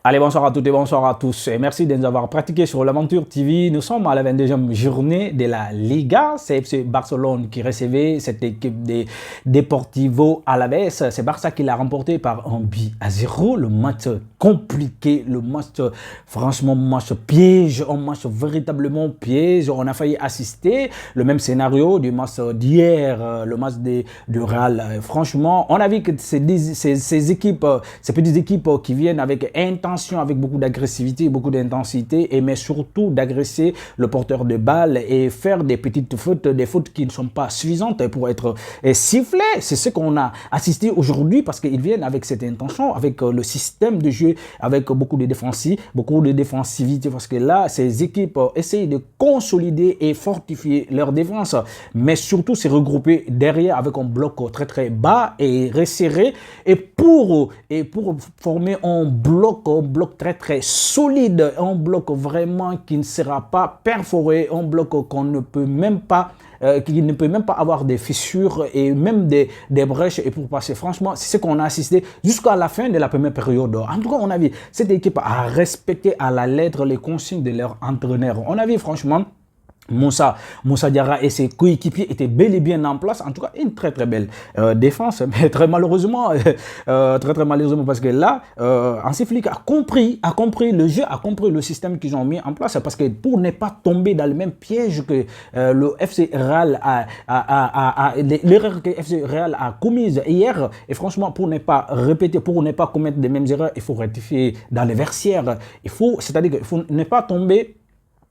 Allez, bonsoir à toutes et bonsoir à tous. Et merci de nous avoir pratiqué sur l'Aventure TV. Nous sommes à la 22e journée de la Liga. C'est FC Barcelone qui recevait cette équipe de Deportivo Alavés. C'est Barça qui l'a remporté par 1-0. Le match compliqué, le match franchement match piège, un match véritablement piège. On a failli assister le même scénario du match d'hier, le match de Real. Franchement, on a vu que ces équipes, ces petites équipes qui viennent avec intention, avec beaucoup d'agressivité, beaucoup d'intensité, mais surtout d'agresser le porteur de balle et faire des petites fautes, des fautes qui ne sont pas suffisantes pour être sifflées. C'est ce qu'on a assisté aujourd'hui parce qu'ils viennent avec cette intention, avec le système de jeu, avec beaucoup de défensivité, parce que là, ces équipes essayent de consolider et fortifier leur défense, mais surtout se regrouper derrière avec un bloc très très bas et resserré, et pour former un bloc très très solide, un bloc vraiment qui ne sera pas perforé, un bloc qu'on ne peut même pas qui ne peut même pas avoir des fissures et même des brèches et pour passer. Franchement, c'est ce qu'on a assisté jusqu'à la fin de la première période. En tout cas, on a vu cette équipe a respecté à la lettre les consignes de leur entraîneur. On a vu franchement Moussa Diarra et ses coéquipiers étaient bel et bien en place. En tout cas, une très très belle défense. Mais très malheureusement, parce que là, Hansi Flick a compris le jeu, a compris le système qu'ils ont mis en place. Parce que pour ne pas tomber dans le même piège que le FC Real l'erreur que FC Real a commise hier, et franchement, pour ne pas répéter, pour ne pas commettre les mêmes erreurs, il faut rectifier dans les vestiaires. C'est-à-dire qu'il faut ne pas tomber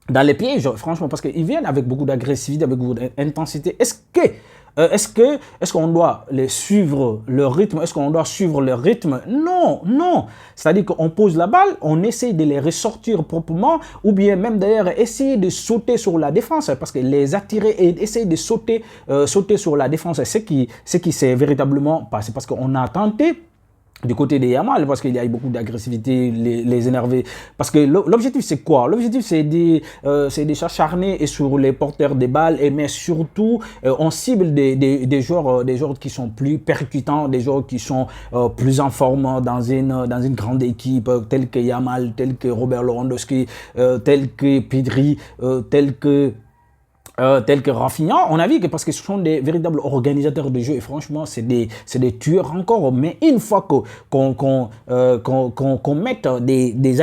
dans les pièges, franchement, parce qu'ils viennent avec beaucoup d'agressivité, avec beaucoup d'intensité. Est-ce qu'on doit les suivre leur rythme? Est-ce qu'on doit suivre leur rythme? Non, non. C'est-à-dire qu'on pose la balle, on essaie de les ressortir proprement, ou bien même d'ailleurs essayer de sauter sur la défense, parce que les attirer et essayer de sauter sur la défense, c'est ce qui s'est véritablement passé, parce qu'on a tenté du côté des Yamal, parce qu'il y a eu beaucoup d'agressivité, les énerver. Parce que l'objectif, c'est quoi? L'objectif, c'est de s'acharner sur les porteurs des balles, mais surtout, on cible des joueurs qui sont plus percutants, des joueurs qui sont plus en forme dans une grande équipe, tels que Yamal, tels que Robert Lewandowski, tels que Pedri, tels que Rafinha. On a vu que parce que ce sont des véritables organisateurs de jeu et franchement c'est des tueurs encore, mais une fois qu'on mette des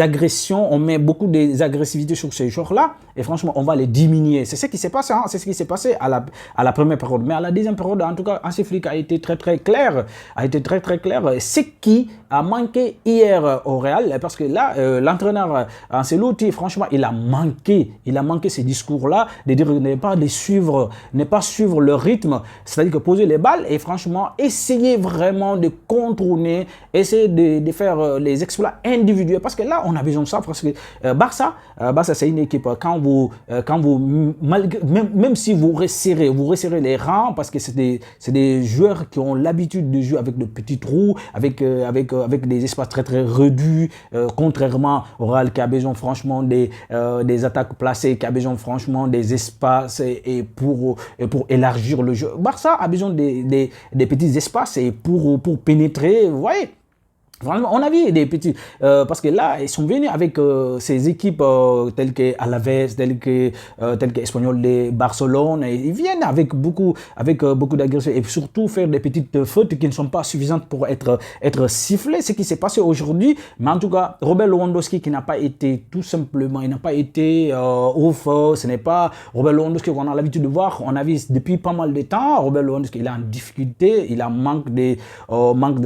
agressions, on met beaucoup d'agressivité sur ces joueurs là et franchement on va les diminuer. C'est ce qui s'est passé, hein? C'est ce qui s'est passé à la première période, mais à la deuxième période en tout cas Hansi Flick a été très très clair, ce qui a manqué hier au Real, parce que là l'entraîneur Ancelotti franchement il a manqué ces discours-là, de dire ne pas suivre le rythme, c'est-à-dire que poser les balles et franchement essayer vraiment de contourner, essayer de faire les exploits individuels, parce que là on a besoin de ça, parce que Barça c'est une équipe, même si vous resserrez les rangs, parce que c'est des joueurs qui ont l'habitude de jouer avec de petits trous, avec des espaces très très réduits, contrairement au Real qui a besoin franchement des attaques placées, qui a besoin franchement des espaces et pour élargir le jeu. Barça a besoin des petits espaces et pour pénétrer, vous voyez. On a vu des petits, parce que là, ils sont venus avec ces équipes telles que Alavés, telles que Espanyol de Barcelone, et ils viennent avec beaucoup d'agressivité et surtout faire des petites fautes qui ne sont pas suffisantes pour être sifflées. Ce qui s'est passé aujourd'hui, mais en tout cas, Robert Lewandowski qui n'a pas été tout simplement, il n'a pas été ouf, ce n'est pas Robert Lewandowski qu'on a l'habitude de voir. On a vu depuis pas mal de temps, Robert Lewandowski, il est en difficulté, il a manque de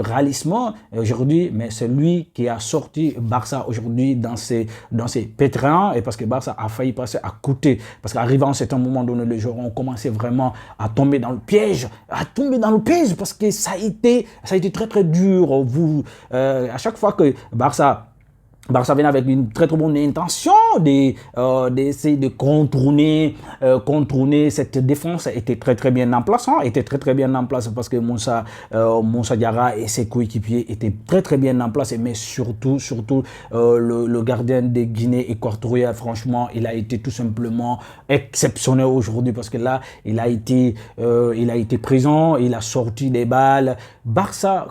réalisme aujourd'hui. Mais c'est lui qui a sorti Barça aujourd'hui dans ses pétrins, et parce que Barça a failli passer à côté, parce qu'arrivant à un certain moment donné, les joueurs ont commencé vraiment à tomber dans le piège, parce que ça a été très très dur. À chaque fois que Barça Barça vient avec une très bonne intention d'essayer de contourner cette défense. Était très bien en place, hein, était très bien en place parce que Moussa Diarra et ses coéquipiers étaient très bien en place. Mais surtout le gardien de Guinée équatoriale, franchement, il a été tout simplement exceptionnel aujourd'hui parce que là, il a été présent, il a sorti des balles. Barça,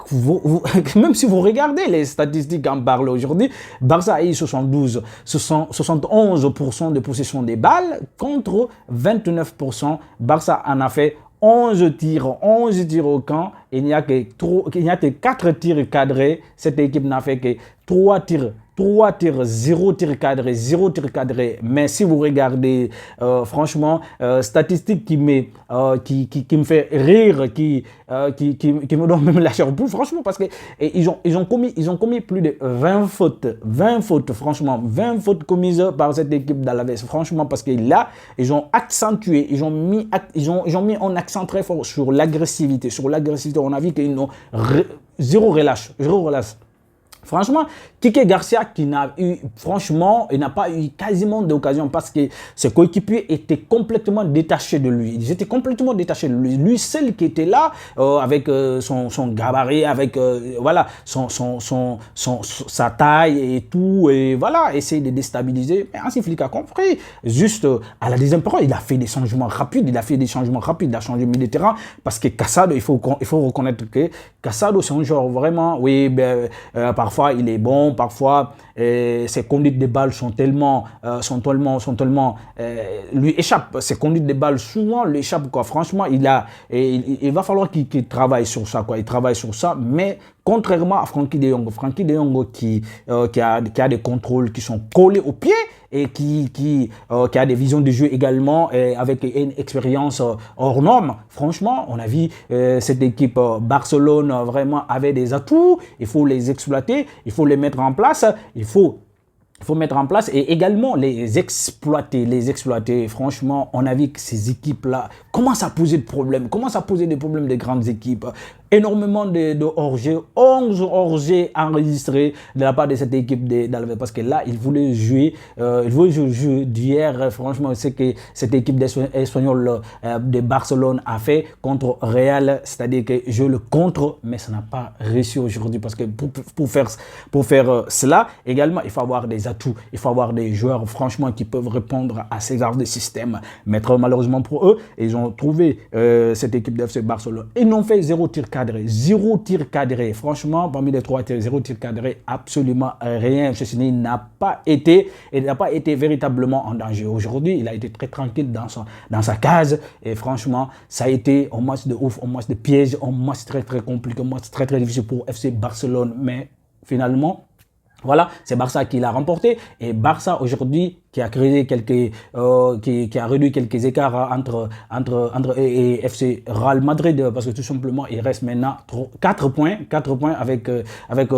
même si vous regardez les statistiques en parlent aujourd'hui, Barça a eu 71% de possession des balles contre 29%. Barça en a fait 11 tirs au camp. Il n'y a que 4 tirs cadrés. Cette équipe n'a fait que 3 tirs, 0 tir cadré, 0 tir cadré. Mais si vous regardez, franchement, statistique qui me fait rire, qui me donne même la chair au poule, franchement, parce que ils ont commis plus de 20 fautes, franchement, 20 fautes commises par cette équipe d'Alaves, franchement, parce que là, ils ont accentué, ils ont mis un accent très fort sur l'agressivité, on a vu qu'ils n'ont zéro relâche. Franchement, Kike Garcia qui n'a pas eu quasiment d'occasion parce que ses coéquipiers étaient complètement détachés de lui. Ils étaient complètement détachés de lui. Lui seul qui était là avec son gabarit, avec voilà sa taille et tout, et voilà, essayer de déstabiliser. Mais Hansi Flick a compris. Juste à la deuxième période, il a fait des changements rapides. Il a changé le milieu de terrain parce que Casado, il faut reconnaître que Casado, c'est un joueur vraiment, oui, parfois il est bon, parfois ses conduites de balles sont tellement lui échappent. Ses conduites de balles souvent lui échappent, quoi. Franchement, il va falloir qu'il travaille sur ça, quoi. Il travaille sur ça, mais contrairement à Frenkie de Jong qui a des contrôles qui sont collés au pied et qui a des visions de jeu également, et avec une expérience hors norme. Franchement, on a vu cette équipe Barcelone vraiment avait des atouts. Il faut les exploiter, il faut les mettre en place, il faut mettre en place et également les exploiter. Franchement, on a vu que ces équipes-là commencent à poser des problèmes, des grandes équipes. Énormément de hors-jeu, 11 hors-jeu enregistrés de la part de cette équipe d'Alaves, parce que là, ils voulaient jouer le jeu d'hier. Franchement, c'est que cette équipe espagnole de Barcelone a fait contre Real, c'est-à-dire que jouer le contre, mais ça n'a pas réussi aujourd'hui, parce que pour faire cela, également, il faut avoir des atouts, il faut avoir des joueurs, franchement, qui peuvent répondre à ces genres de systèmes. Mais malheureusement pour eux, ils ont trouvé cette équipe de FC Barcelone. Ils n'ont fait 0 tir cadré. Franchement, parmi les 3 tirs, 0 tir cadré, absolument rien. Chesney n'a pas été véritablement en danger. Aujourd'hui, il a été très tranquille dans sa case. Et franchement, ça a été un match de ouf, un match de piège, un match très compliqué, un match très difficile pour FC Barcelone. Mais finalement, voilà, c'est Barça qui l'a remporté. Et Barça aujourd'hui qui a créé qui a réduit quelques écarts entre et FC Real Madrid, parce que tout simplement il reste maintenant 4 points avec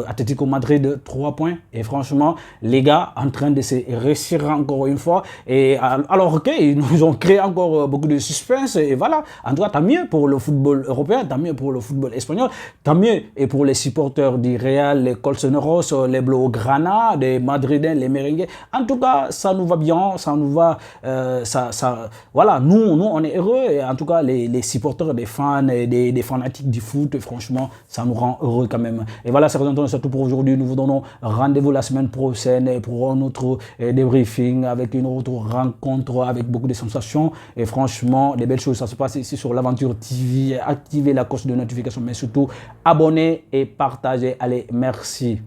Atlético Madrid 3 points. Et franchement, les gars en train de se réussir encore une fois, et alors qu'ils nous ont créé encore beaucoup de suspense. Et voilà, en tout cas, tant mieux pour le football européen, tant mieux pour le football espagnol, tant mieux et pour les supporters du Real, les Colchoneros, les Blaugrana, les Madridens, les Merengues. En tout cas, ça nous va bien, ça nous va, voilà, nous on est heureux, et en tout cas les supporters, des fans et des fanatiques du foot, franchement, ça nous rend heureux quand même. Et voilà, c'est tout pour aujourd'hui. Nous vous donnons rendez-vous la semaine prochaine pour un autre débriefing, avec une autre rencontre, avec beaucoup de sensations, et franchement, des belles choses. Ça se passe ici sur l'Aventure TV. Activez la cloche de notification, mais surtout abonnez et partagez. Allez, merci.